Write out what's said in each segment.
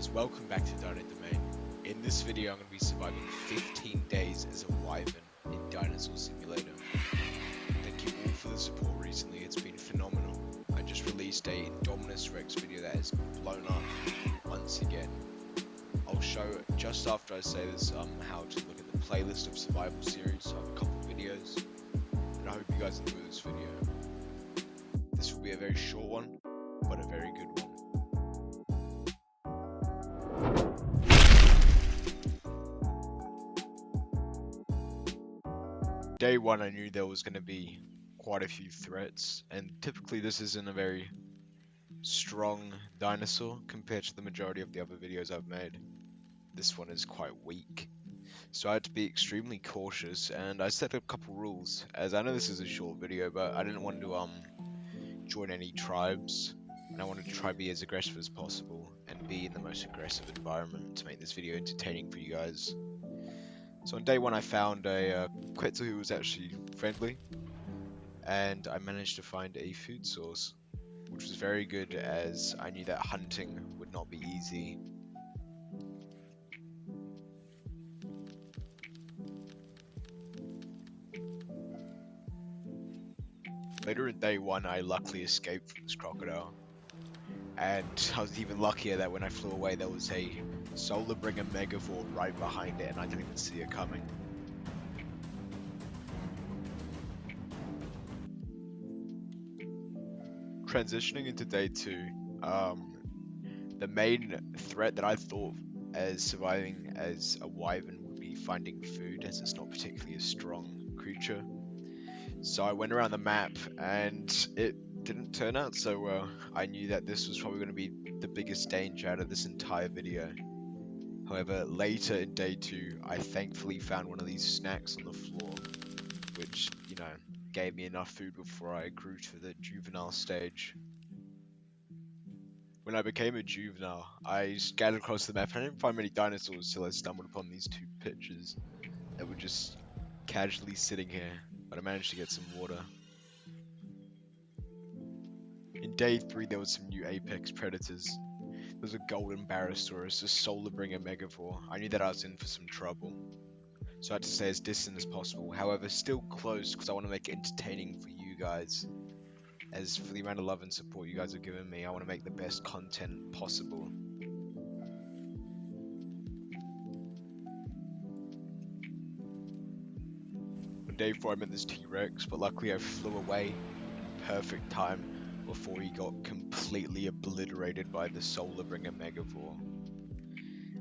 guys, welcome back to Dino Domain. In this video I'm going to be surviving 15 days as a wyvern in Dinosaur Simulator. Thank you all for the support recently, it's been phenomenal. I just released a Indominus Rex video that has blown up once again. I'll show, just after I say this, how to look at the playlist of survival series. I have a couple of videos, and I hope you guys enjoy this video. This will be a very short one, but a very good one. Day one, I knew there was going to be quite a few threats, and typically this isn't a very strong dinosaur compared to the majority of the other videos I've made. This one is quite weak, so I had to be extremely cautious, and I set a couple rules, as I know this is a short video, but I didn't want to join any tribes, and I wanted to try to be as aggressive as possible, and be in the most aggressive environment to make this video entertaining for you guys. So on day one I found a Quetzal who was actually friendly, and I managed to find a food source, which was very good as I knew that hunting would not be easy. Later in day one I luckily escaped from this crocodile, and I was even luckier that when I flew away there was a Solar Bringer Megavore right behind it and I didn't even see it coming. Transitioning into day two, the main threat that I thought as surviving as a wyvern would be finding food, as it's not particularly a strong creature. So I went around the map and it didn't turn out so well. I knew that this was probably going to be the biggest danger out of this entire video. However, later in day two, I thankfully found one of these snacks on the floor, which, you know, gave me enough food before I grew to the juvenile stage. When I became a juvenile, I scattered across the map and I didn't find many dinosaurs till I stumbled upon these two pictures that were just casually sitting here, but I managed to get some water. In day three, there was some new apex predators. There was a golden barosaurus, a Solar Bringer Megavore. I knew that I was in for some trouble, so I had to stay as distant as possible. However, still close because I want to make it entertaining for you guys. As for the amount of love and support you guys have given me, I want to make the best content possible. On day 4 I met this T-Rex, but luckily I flew away in perfect time before he got completely obliterated by the Solar Bringer Megavore.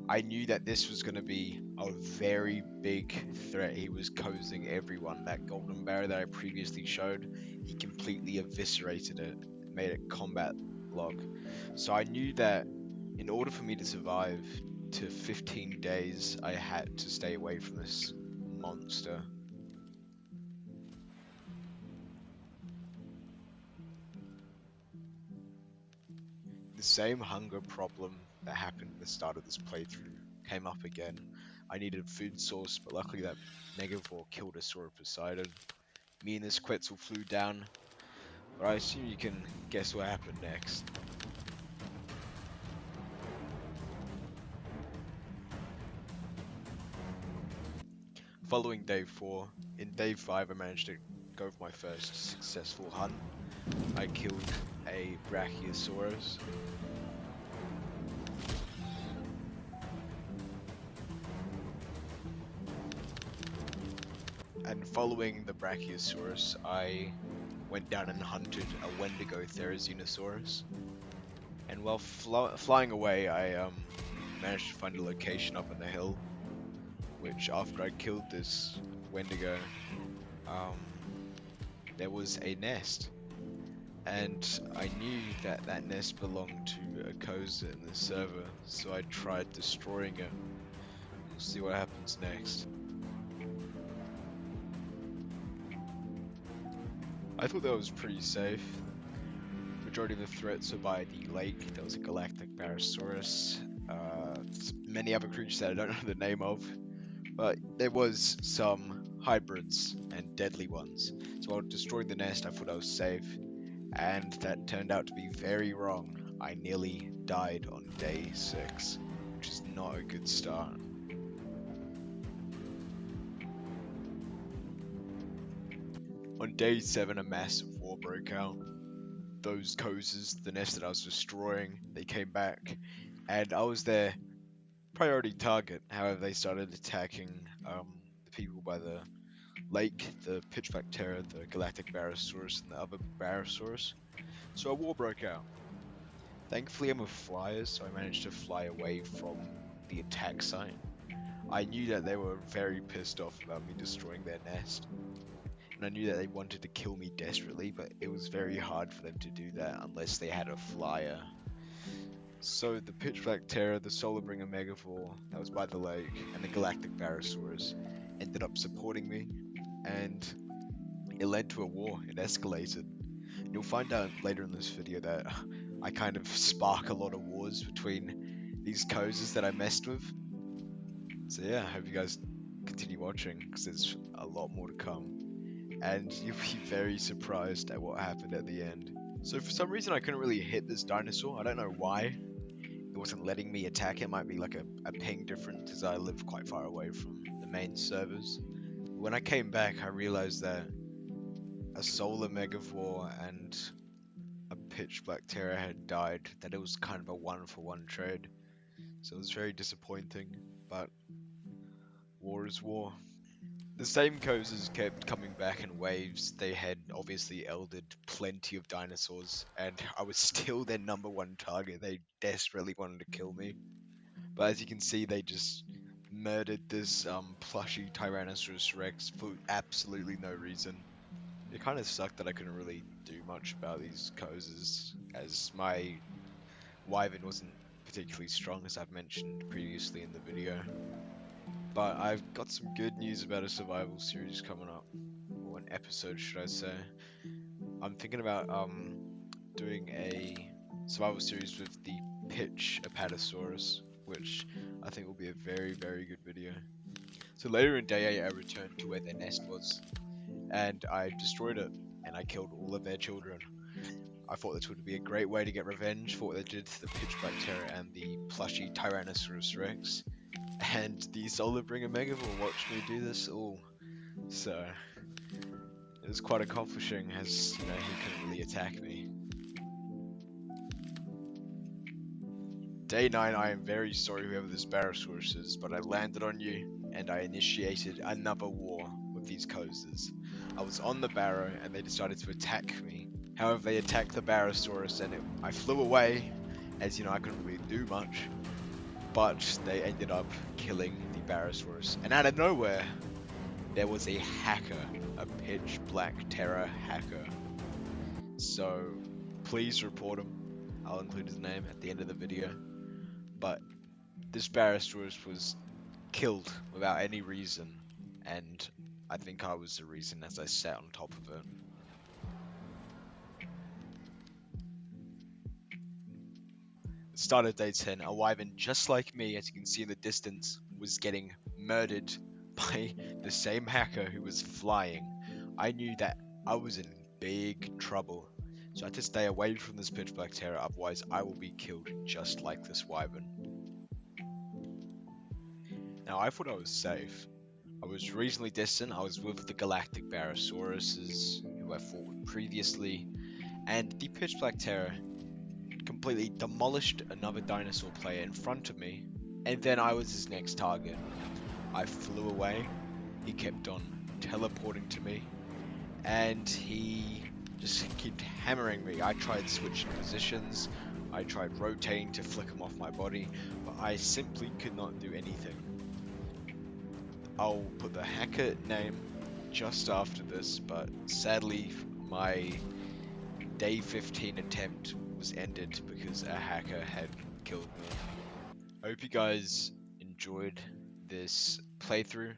I knew that this was going to be a very big threat. He was cozying everyone. That golden bear that I previously showed, he completely eviscerated it, made it combat log. So I knew that in order for me to survive to 15 days, I had to stay away from this monster. The same hunger problem that happened at the start of this playthrough came up again. I needed a food source, but luckily that Megavore killed a Sauroposeidon. Me and this Quetzal flew down, but I assume you can guess what happened next. Following day 4, in day 5 I managed to go for my first successful hunt. I killed a Brachiosaurus. And following the Brachiosaurus, I went down and hunted a Wendigo Therizinosaurus. And while flying away, I managed to find a location up on the hill, which after I killed this Wendigo, there was a nest. And I knew that that nest belonged to a Koza in the server, so I tried destroying it. We'll see what happens next. I thought that was pretty safe. Majority of the threats were by the lake. There was a Galactic Barosaurus, many other creatures that I don't know the name of, but there was some hybrids and deadly ones. So while destroying the nest, I thought I was safe. And that turned out to be very wrong. I nearly died on day 6. not a good start. On day 7, a massive war broke out. Those cozies, the nest that I was destroying, they came back, and I was their priority target. However, they started attacking the people by the lake, the Pitchback Terror, the Galactic Barosaurus, and the other Barosaurus. So a war broke out. Thankfully, I'm a flyer, so I managed to fly away from the attack site. I knew that they were very pissed off about me destroying their nest, and I knew that they wanted to kill me desperately, but it was very hard for them to do that unless they had a flyer. So the Pitchback Terror, the Solarbringer Megavore that was by the lake, and the Galactic Barosaurus ended up supporting me, and it led to a war. It escalated. You'll find out later in this video that I kind of spark a lot of wars between these cozies that I messed with. So yeah, I hope you guys continue watching, because there's a lot more to come. And you'll be very surprised at what happened at the end. So for some reason I couldn't really hit this dinosaur. I don't know why. It wasn't letting me attack it. It might be like a ping difference, as I live quite far away from the main servers. When I came back, I realized that a Solar Megavore and a Pitch Black Terror had died, that it was kind of a 1-for-1 trade. So it was very disappointing, but war is war. The same cozies kept coming back in waves. They had obviously eldered plenty of dinosaurs, and I was still their #1 target. They desperately wanted to kill me. But as you can see, they just murdered this plushy Tyrannosaurus Rex for absolutely no reason. It kind of sucked that I couldn't really do much about these cozies, as my Wyvern wasn't particularly strong, as I've mentioned previously in the video. But I've got some good news about a survival series coming up, or an episode should I say. I'm thinking about doing a survival series with the Pitch Apatosaurus, which I think will be a very, very good video. So later in day 8 I returned to where their nest was, and I destroyed it, and I killed all of their children. I thought this would be a great way to get revenge for what they did to the Pitchback Terror and the plushy Tyrannosaurus Rex. And the Solarbringer Megavore watched me do this all. So it was quite accomplishing, as you know, he couldn't really attack me. Day 9, I am very sorry whoever this Barosaurus is, but I landed on you, and I initiated another war with these cozies. I was on the Barrow, and they decided to attack me. However, they attacked the Barosaurus, and I flew away, as you know, I couldn't really do much. But they ended up killing the Barosaurus. And out of nowhere, there was a hacker, a Pitch Black Terror hacker. So please report him. I'll include his name at the end of the video. But this Barosaurus was killed without any reason, and I think I was the reason, as I sat on top of it. Start of day 10, a wyvern just like me, as you can see in the distance, was getting murdered by the same hacker who was flying. I knew that I was in big trouble, so I had to stay away from this Pitch Black Terror, otherwise I will be killed just like this wyvern. Now I thought I was safe. I was reasonably distant. I was with the Galactic Barosauruses, who I fought with previously, and the Pitch Black Terror completely demolished another dinosaur player in front of me, and then I was his next target. I flew away, he kept on teleporting to me, and he just kept hammering me. I tried switching positions, I tried rotating to flick him off my body, but I simply could not do anything. I'll put the hacker name just after this, but sadly my day 15 attempt was ended because a hacker had killed me. I hope you guys enjoyed this playthrough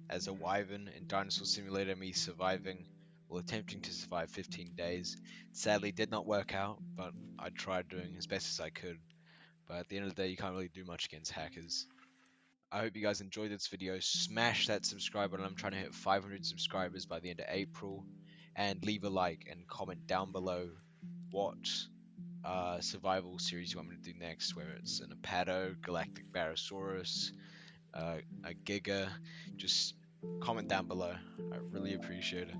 as a wyvern in Dinosaur Simulator, me surviving, well, attempting to survive 15 days. Sadly did not work out, but I tried doing as best as I could. But at the end of the day, you can't really do much against hackers. I hope you guys enjoyed this video. Smash that subscribe button. I'm trying to hit 500 subscribers by the end of April. And leave a like and comment down below what survival series you want me to do next, whether it's an Apado, Galactic Barosaurus, a Giga, just comment down below. I really appreciate it.